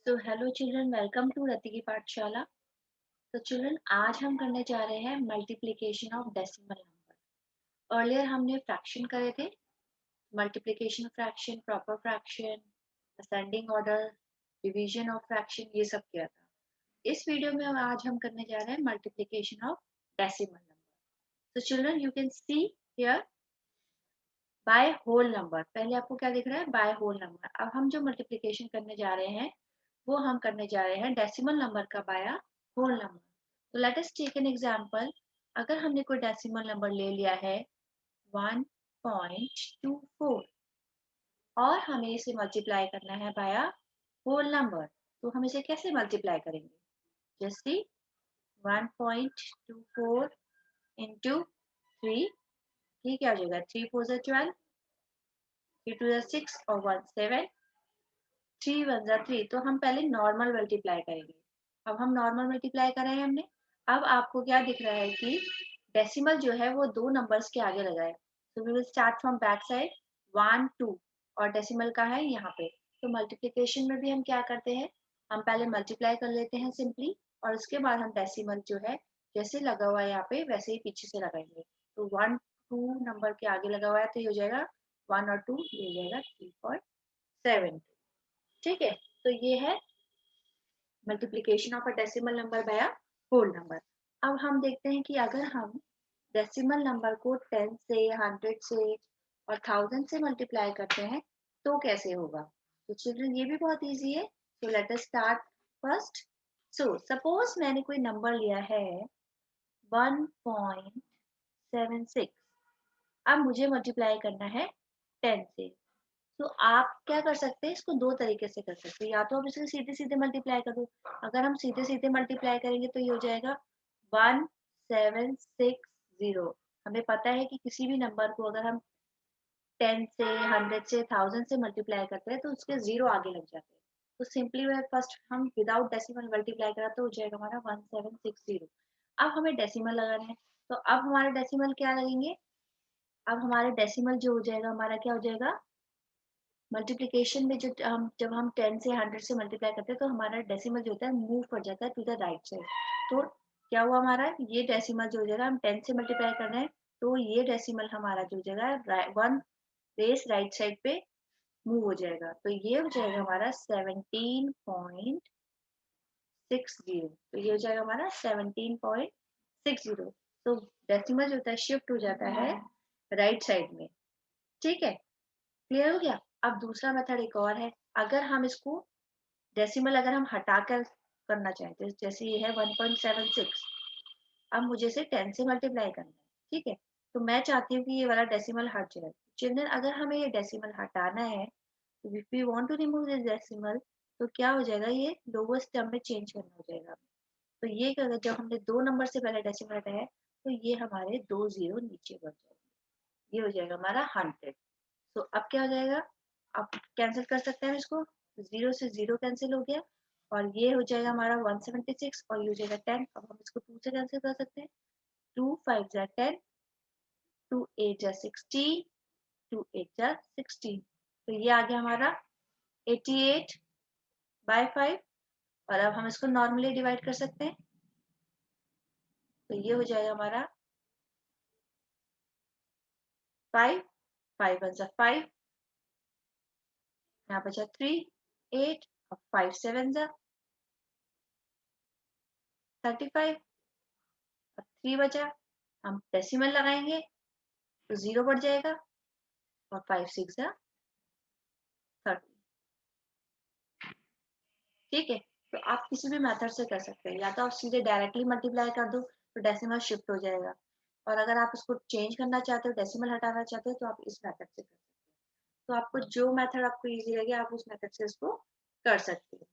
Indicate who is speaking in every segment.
Speaker 1: तो hello children, welcome to रति की पाठशाला। तो चिल्ड्रन, आज हम करने जा रहे हैं multiplication of decimal number. Earlier हमने फ्रैक्शन करे थे, multiplication fraction, proper fraction, ascending order, division of fraction, ये सब किया था। इस वीडियो में आज हम करने जा रहे हैं मल्टीप्लिकेशन ऑफ डेसिमल नंबर। तो children, you can see here by whole number. पहले आपको क्या दिख रहा है? By whole number. अब हम जो मल्टीप्लिकेशन करने जा रहे हैं वो हम करने जा रहे हैं डेसिमल नंबर का बाय होल नंबर। तो let us take an example. अगर हमने कोई डेसिमल नंबर ले लिया है 1.24 और हमें इसे मल्टीप्लाई करना है बाय होल नंबर, तो हम इसे कैसे मल्टीप्लाई करेंगे? जैसे 1.24 इंटू 3, ये क्या हो जाएगा? 3 4 12, 3 2 6 और 1 7, 3 1 3। तो हम पहले नॉर्मल मल्टीप्लाई करेंगे। अब हम नॉर्मल मल्टीप्लाई कर रहे हैं हमने। अब आपको क्या दिख रहा है कि डेसिमल जो है वो दो नंबर्स के आगे लगा है। तो we will start from back side 1 2, और डेसिमल का है यहाँ पे। तो मल्टीप्लिकेशन में भी हम क्या करते हैं, हम पहले मल्टीप्लाई कर लेते हैं सिंपली, और उसके बाद हम डेसिमल जो है जैसे लगा हुआ है यहाँ पे वैसे ही पीछे से लगाएंगे। तो 1 2 नंबर के आगे लगा हुआ है तो ये हो जाएगा 1 और 2, ये हो जाएगा 3.7। ठीक है, तो ये है multiplication of a decimal number by a whole number. अब हम देखते हैं कि अगर हम डेसिमल नंबर को 10 से, 100 से और 1000 से मल्टीप्लाई करते हैं तो कैसे होगा? तो चिल्ड्रन, ये भी बहुत इजी है। तो let us start first. So suppose मैंने कोई नंबर लिया है 1.76। अब मुझे मल्टीप्लाई करना है 10 से। तो आप क्या कर सकते हैं, इसको दो तरीके से कर सकते हैं। या तो आप इसे सीधे सीधे मल्टीप्लाई कर दो। अगर हम सीधे सीधे मल्टीप्लाई करेंगे तो ये हो जाएगा 1760। हमें पता है कि किसी भी नंबर को अगर हम 10 से, 100 से, 1000 से मल्टीप्लाई करते हैं तो उसके जीरो आगे लग जाते हैं। तो सिंपली वे फर्स्ट हम विदाउट डेसिमल मल्टीप्लाई करा तो हो जाएगा हमारा 1760। अब हमें डेसिमल लगाना है। तो अब हमारे डेसिमल क्या लगेंगे? अब हमारे डेसिमल जो हो जाएगा हमारा क्या हो जाएगा? मल्टीप्लिकेशन में जो हम जब हम 10 से 100 से मल्टीप्लाई करते हैं तो हमारा डेसिमल जो होता है मूव कर जाता है टू द राइट साइड। तो क्या हुआ हमारा? ये डेसिमल जो हो जाएगा, हम 10 से मल्टीप्लाई कर रहे हैं तो ये डेसिमल हमारा जो हो जाएगा वन बेस राइट साइड पे मूव हो जाएगा। तो ये हो जाएगा हमारा 17.60। तो ये हो जाएगा हमारा 17.60। तो डेसिमल जो होता है शिफ्ट हो जाता है राइट साइड में। ठीक है, क्लियर हो गया? अब दूसरा मेथड एक और है। अगर हम इसको डेसिमल अगर हम हटाकर करना चाहते हैं, जैसे ये है 1.76, अब मुझे इसे 10 से मल्टीप्लाई करना है। ठीक है, तो मैं चाहती हूँ कि ये वाला डेसिमल हट जाए। चिल्ड्रन, अगर हमें ये डेसिमल हटाना है, तो if we want to remove this decimal, तो क्या हो जाएगा? ये लोवेस्ट टर्म में चेंज करना हो जाएगा। तो ये अगर जब हमने दो नंबर से पहले डेसिमल हटाया है तो ये हमारे दो जीरो नीचे बढ़ जाएंगे। ये हो जाएगा हमारा 100। तो अब क्या हो जाएगा? आप कैंसिल कर सकते हैं इसको। जीरो से जीरो कैंसिल हो गया और ये हो जाएगा हमारा 176 और ये हो जाएगा 10। अब हम इसको 2 से कैंसिल कर सकते हैं। 2 5 जा 10, 2 8 जा 16, 2 8 जा 16। तो ये आ गया हमारा 88/5। और अब हम इसको नॉर्मली डिवाइड कर सकते हैं। तो ये हो जाएगा हमारा 5, 5 1 जा 5, यहाँ बचा 3 8 और 5 7 जा 35 और 3 बचा। हम डेसिमल लगाएंगे तो जीरो बढ़ जाएगा और 5 6 जा 30। ठीक है, तो आप किसी भी मेथड से कर सकते हैं। या तो आप सीधे डायरेक्टली मल्टीप्लाई कर दो तो डेसिमल शिफ्ट हो जाएगा, और अगर आप इसको चेंज करना चाहते हो, डेसिमल हटाना चाहते हो, तो आप इस मेथड से कर सकते हो। तो आपको जो मेथड आपको इजी लगे आप उस मेथड से इसको कर सकते हो।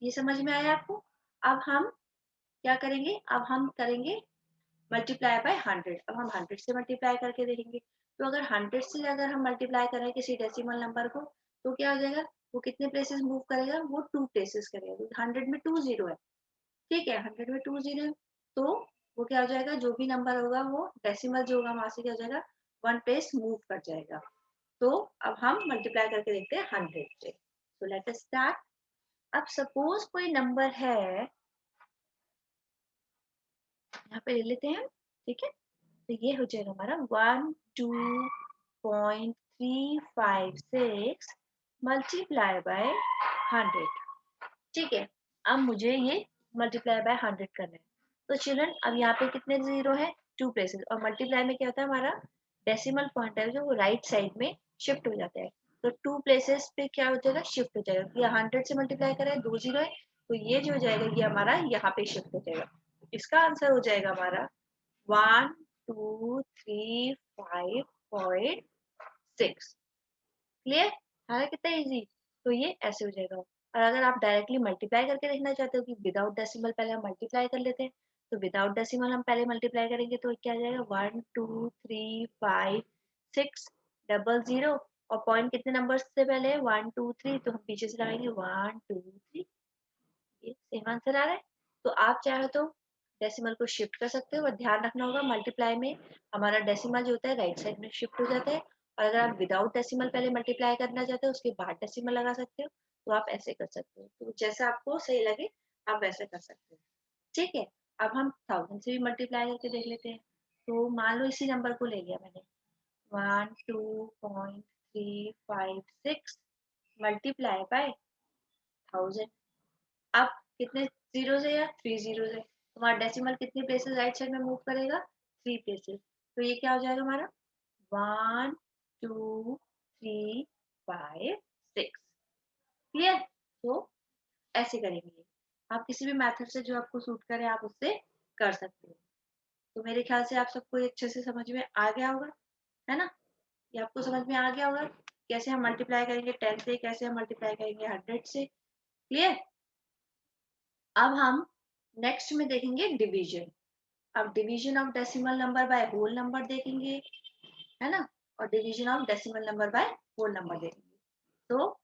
Speaker 1: ये समझ में आया आपको? अब हम क्या करेंगे? अब हम करेंगे मल्टीप्लाई बाय 100। अब हम 100 से मल्टीप्लाई करके देखेंगे। तो अगर 100 से अगर हम मल्टीप्लाई करें किसी डेसिमल नंबर को तो क्या हो जाएगा? वो कितने प्लेसेस मूव करेगा? वो 2 प्लेसेस करेगा। 100 में 2 जीरो है। ठीक है, 100 में 2 जीरो है। तो वो क्या हो जाएगा? जो भी नंबर होगा वो डेसिमल जो होगा वहां से क्या हो जाएगा? 1 प्लेस मूव कर जाएगा। तो अब हम मल्टीप्लाई करके देखते हैं 100 से। तो लेट अस स्टार्ट। अब सपोज कोई नंबर है, यहाँ पे ले लेते हैं हम, ठीक है। तो ये हो जाएगा हमारा 12.356 मल्टीप्लाई बाय 100, ठीक है। अब मुझे ये मल्टीप्लाई बाय 100 करना है। तो चिल्ड्रन अब यहाँ पे कितने जीरो है, 2 प्लेसेस, और मल्टीप्लाई में क्या होता है हमारा डेसिमल पॉइंट है जो वो राइट साइड में शिफ्ट हो जाता है। तो 2 प्लेसेस पे क्या हो जाएगा, शिफ्ट हो जाएगा। ये 100 से मल्टीप्लाई करें, 2 जीरो है, तो ये जो हो जाएगा ये हमारा यहाँ पे शिफ्ट हो जाएगा। इसका आंसर हो जाएगा हमारा 1235.6। क्लियर है कितना इजी। तो ये ऐसे हो जाएगा। और अगर आप डायरेक्टली मल्टीप्लाई करके देखना चाहते हो कि विदाउट डेसिमल पहले हम मल्टीप्लाई कर लेते हैं, तो विदाउट डेसिमल हम पहले मल्टीप्लाई करेंगे तो क्या आ जाएगा 1235.600, और पॉइंट कितने नंबर से पहले है 123, तो हम पीछे से लगाएंगे 123, ये सेम आंसर आ रहा है। तो आप चाहे तो डेसिमल को शिफ्ट कर सकते हो, और ध्यान रखना होगा मल्टीप्लाई में हमारा डेसिमल जो होता है राइट साइड में शिफ्ट हो जाता है। और अगर आप विदाउट डेसिमल पहले मल्टीप्लाई करना चाहते हो उसके बाद डेसिमल लगा सकते हो, तो आप ऐसे कर सकते हो। तो जैसा आपको सही लगे आप वैसे कर सकते हो, ठीक है। अब हम 1000 से भी मल्टीप्लाई करके देख लेते हैं। तो मान लो इसी नंबर को ले लिया मैंने, 12.356 मल्टीप्लाई बाय 1000। अब कितने जीरो है, या 3 जीरो है, तुम्हारा डेसिमल कितने प्लेसेस राइट साइड में मूव करेगा, 3 प्लेसेस। तो ये क्या हो जाएगा हमारा 12356। क्लियर। तो ऐसे करेंगे, आप किसी भी मेथड से जो आपको सूट करे आप उससे कर सकते हो। तो मेरे ख्याल से आप सबको ये अच्छे से समझ में आ गया होगा, है ना। ये आपको समझ में आ गया होगा कैसे हम मल्टीप्लाई करेंगे 10 से, कैसे हम मल्टीप्लाई करेंगे 100 से। क्लियर। अब हम नेक्स्ट में देखेंगे डिवीजन। अब division of decimal number by whole number देखेंगे, है ना। और division of decimal number by whole number देखेंगे। तो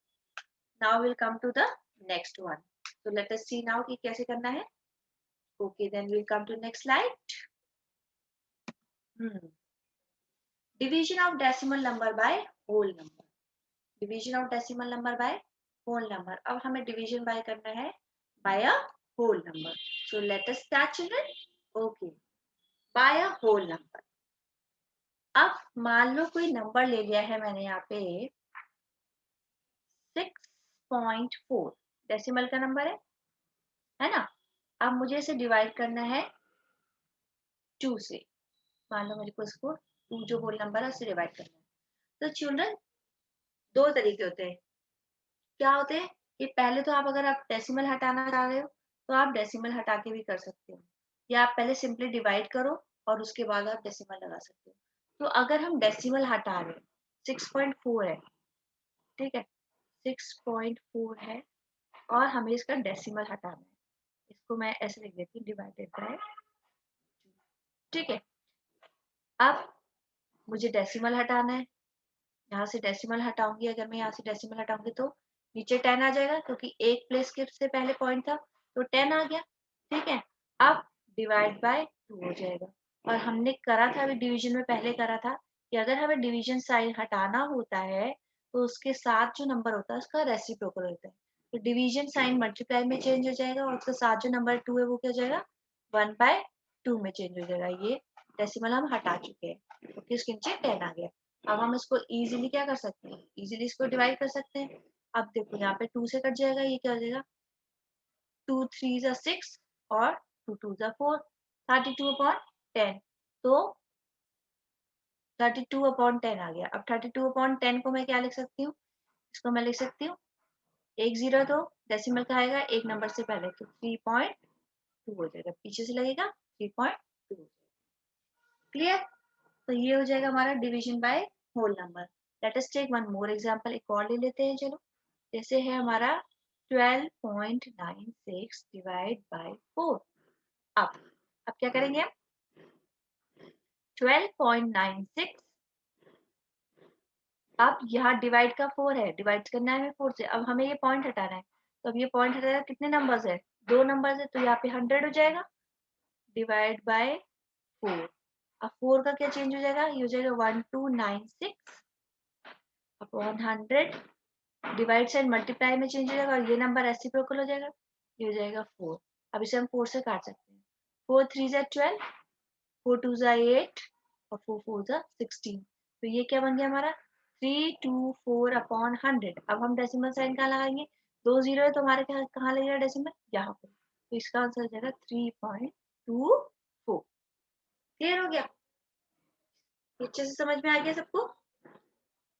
Speaker 1: now will come to the next one. तो लेट अस सी नाउ कि कैसे करना है। Okay then will come to next slide. Division of decimal number by whole number. Division of decimal number by whole number. अब हमें division by करना है by a whole number. So let us start children. Okay, by a whole number. अब मान लो कोई number ले लिया है मैंने यहाँ पे 6.4, डेसिमल का नंबर है ना। अब मुझे इसे डिवाइड करना है 2 से। मान लो मेरे को इसको 2 जो होल नंबर है उससे डिवाइड करना है। तो चिल्ड्रन दो तरीके होते हैं। क्या होते हैं कि पहले तो आप अगर आप डेसिमल हटाना चाह रहे हो तो आप डेसिमल हटा के भी कर सकते हो, या आप पहले सिंपली डिवाइड करो और उसके बाद आप डेसिमल लगा सकते हो। तो अगर हम डेसिमल हटा रहे हैं 6.4 है, ठीक है, 6.4 है, और हमें इसका डेसिमल हटाना है। इसको मैं ऐसे लिख देती हूँ डिवाइडेड बाय, ठीक है। अब मुझे डेसिमल हटाना है, यहाँ से डेसिमल हटाऊंगी, अगर मैं यहाँ से डेसिमल हटाऊंगी तो नीचे 10 आ जाएगा, क्योंकि एक प्लेस के से पहले पॉइंट था तो 10 आ गया, ठीक है। अब डिवाइड बाय 2 हो जाएगा। और हमने करा था अभी डिवीजन में पहले करा था कि अगर हमें डिवीजन साइन हटाना होता है तो उसके साथ जो नंबर होता है उसका रेसिप्रोकल होता है। तो डिवीजन साइन मल्टीप्लाई में चेंज हो जाएगा और उसके साथ जो नंबर 2 है वो क्या हो जाएगा 1/2 में चेंज हो जाएगा। ये डेसिमल हम हटा चुके हैं क्योंकि उसके नीचे 10 आ गया। अब हम इसको इजीली क्या कर सकते हैं, इजीली इसको डिवाइड कर सकते हैं। अब देखो यहाँ पे 2 से कट जाएगा, ये क्या हो जाएगा 2 3 जा 6 और 2 2 जा 4, 32/10। तो 32/10 आ गया। अब 32/10 को मैं क्या लिख सकती हूँ, इसको मैं लिख सकती हूँ एक जीरो तो डेसिमल का आएगा एक नंबर से पहले, तो 3.2 हो जाएगा, पीछे से लगेगा 3.2। क्लियर। तो ये हो जाएगा हमारा division by whole number. Let us take one more example, एक और ले लेते हैं चलो। जैसे है हमारा 12.96 डिवाइड बाय 4। अब क्या करेंगे हम 12.96, अब यहाँ डिवाइड का 4 है, डिवाइड करना है हमें 4 से। अब हमें ये पॉइंट हटाना है, तो अब ये पॉइंट हटाएगा कितने नंबर्स है, 2 नंबर्स है, तो यहाँ पे 100 हो जाएगा डिवाइड बाय 4। अब 4 का क्या चेंज हो जाएगा, ये हो जाएगा 1296 अपॉन 100 डिवाइड साइन मल्टीप्लाई में चेंज हो जाएगा और ये नंबर रेसिप्रोकल हो जाएगा, ये हो जाएगा 4। अब इसे हम 4 से काट सकते हैं। 4 3 ज़ा 12, 4 2 ज़ा 8 और 4 4 ज़ा 16। तो ये क्या बन गया हमारा 324/100। अब हम डेसिमल साइन कहाँ लगाएंगे, 2 जीरो है तो हमारे कहाँ लगेगा डेसिमल, यहाँ पे। तो इसका आंसर हो जाएगा 3.24। क्लियर हो गया, अच्छे से समझ में आ गया सबको।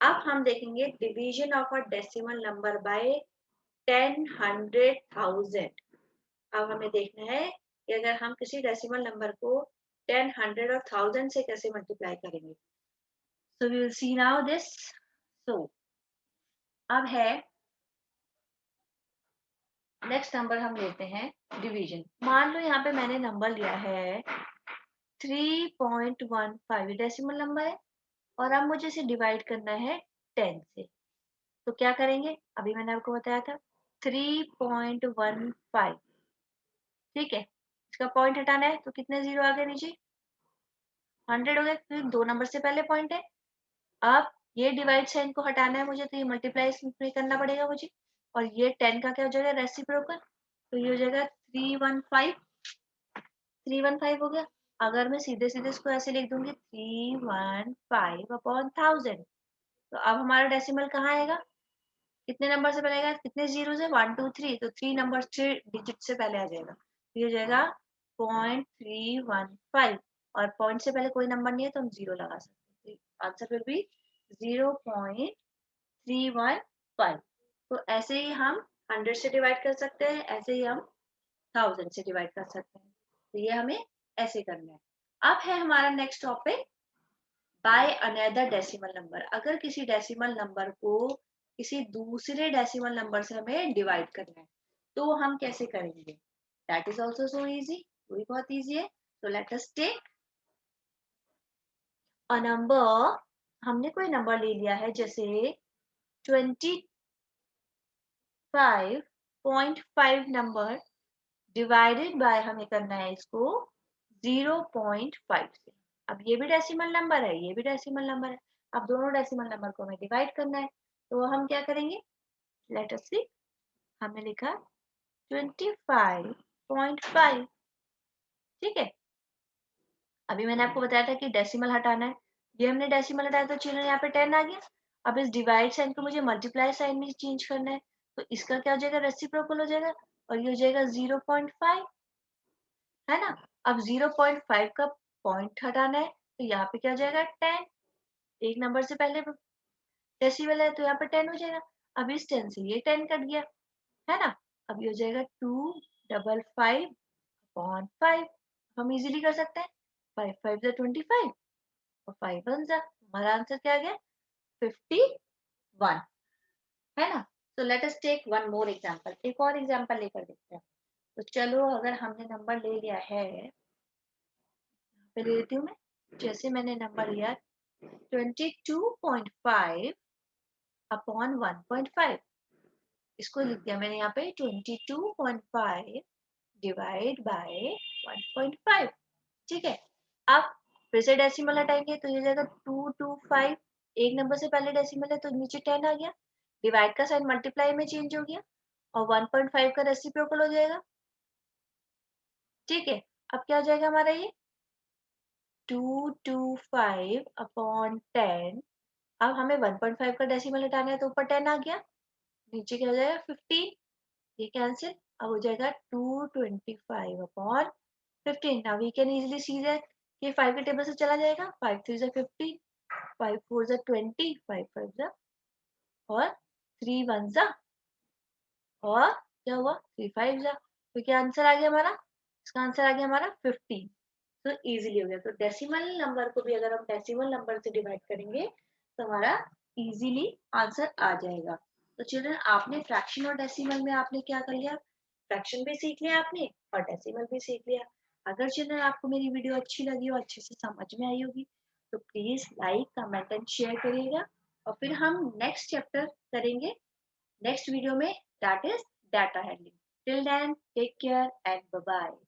Speaker 1: अब हम देखेंगे division of a decimal number bye 10, 100, 1000। अब हमें देखना है कि अगर हम किसी डेसिमल नंबर को 10, 100 और 1000 से कैसे मल्टीप्लाई करेंगे। So we will see now this. So अब है नेक्स्ट नंबर हम लेते हैं डिवीजन। मान लो यहाँ पे मैंने नंबर लिया है 3.15, डेसिमल नंबर है और अब मुझे इसे डिवाइड करना है 10 से। तो क्या करेंगे, अभी मैंने आपको बताया था 3.15, ठीक है। इसका पॉइंट हटाना है तो कितने जीरो आ गए नीचे, 100 हो गया क्योंकि 2 नंबर से पहले पॉइंट है। अब ये डिवाइड साइन को हटाना है मुझे, तो ये मल्टीप्लाई इसमें करना पड़ेगा मुझे। और ये 10 का क्या हो जाएगा, रेसिप्रोकल, तो ये हो जाएगा 315। 315 हो गया। अगर मैं सीधे सीधे इसको ऐसे लिख दूंगी 315/1000, तो अब हमारा डेसिमल कहाँ आएगा, कितने नंबर से पहले आएगा, कितने जीरो से, 1 2 3, तो 3 नंबर 3 डिजिट से पहले आ जाएगा। तो ये हो जाएगा 0.315 और पॉइंट से पहले कोई नंबर नहीं है तो हम जीरो लगा सकते हैं। Answer will be 0.315। तो ऐसे ही हम 100 से डिवाइड कर सकते हैं, ऐसे ही हम 1000 से डिवाइड कर सकते हैं। तो ये हमें ऐसे करना है। अब है हमारा next topic by another decimal number. अगर किसी डेसिमल नंबर को किसी दूसरे डेसिमल नंबर से हमें डिवाइड करना है तो हम कैसे करेंगे, that is also so easy, वो भी बहुत इजी है। तो let us take a number, हमने कोई नंबर ले लिया है जैसे 25.5 नंबर डिवाइडेड बाय, हमें करना है इसको 0.5 से। अब ये भी डेसिमल नंबर है, ये भी डेसिमल नंबर है। अब दोनों डेसिमल नंबर को हमें डिवाइड करना है, तो हम क्या करेंगे, लेट अस सी। हमने लिखा 25.5, ठीक है। अभी मैंने आपको बताया था कि डेसिमल हटाना है, ये हमने डेसिमल हटाया तो चिल्ड्रन यहाँ पे 10 आ गया। अब इस डिवाइड साइन को मुझे मल्टीप्लाई साइन में चेंज करना है, तो इसका क्या हो जाएगा, रेसिप्रोकल हो जाएगा और ये हो जाएगा 0.5, है ना। अब 0.5 का पॉइंट हटाना है तो यहाँ पे क्या हो जाएगा 10, एक नंबर से पहले डेसिमल है तो यहाँ पे 10 हो जाएगा। अब इस 10 से ये 10 कट गया, है ना। अब ये हो जाएगा 255/5। हम इजीली कर सकते हैं, 5 5 जा 25 और 5 1 जा, हमारा आंसर क्या आ गया 51, है ना। तो let us take one more example, एक और एग्जांपल लेकर देखते हैं। तो चलो अगर हमने नंबर ले लिया है, ले लेती हूँ मैं, जैसे मैंने नंबर लिया 22.5/1.5, इसको लिख दिया मैंने यहाँ पे 22.5 डिवाइड बाय 1.5, ठीक है। अब फिर से डेसिमल हटाएंगे तो ये जाएगा 225, एक नंबर से पहले डेसिमल है तो नीचे 10 आ गया, डिवाइड का साइन मल्टीप्लाई में चेंज हो गया और 1.5 का रेसिप्रोकल हो जाएगा, ठीक है। अब क्या हो जाएगा हमारा ये 225/10। अब हमें 1.5 का डेसिमल हटाना है तो ऊपर 10 आ गया, नीचे क्या हो जाएगा 15, ये कैंसिल। अब हो जाएगा 225/15। Now we can easily see that ये 5 के टेबल से चला जाएगा, 5 3 जा 15, 5 4 जा 20, 5 5 जा और 3 1 जा और क्या हुआ 3 5 जा। तो क्या आंसर आ गया हमारा, इसका आंसर आ गया हमारा 15। तो इजीली हो गया। तो डेसिमल नंबर को भी अगर हम डेसिमल नंबर से डिवाइड करेंगे तो हमारा इजीली आंसर आ जाएगा। तो चिल्ड्रन आपने फ्रैक्शन और डेसिमल में आपने क्या कर लिया, फ्रैक्शन भी सीख लिया आपने और डेसिमल भी सीख लिया। अगर चिल्ड्रन आपको मेरी वीडियो अच्छी लगी हो, अच्छे से समझ में आई होगी, तो please like comment and share करिएगा। और फिर हम नेक्स्ट चैप्टर करेंगे नेक्स्ट वीडियो में, that is data handling. Till then take care and bye bye.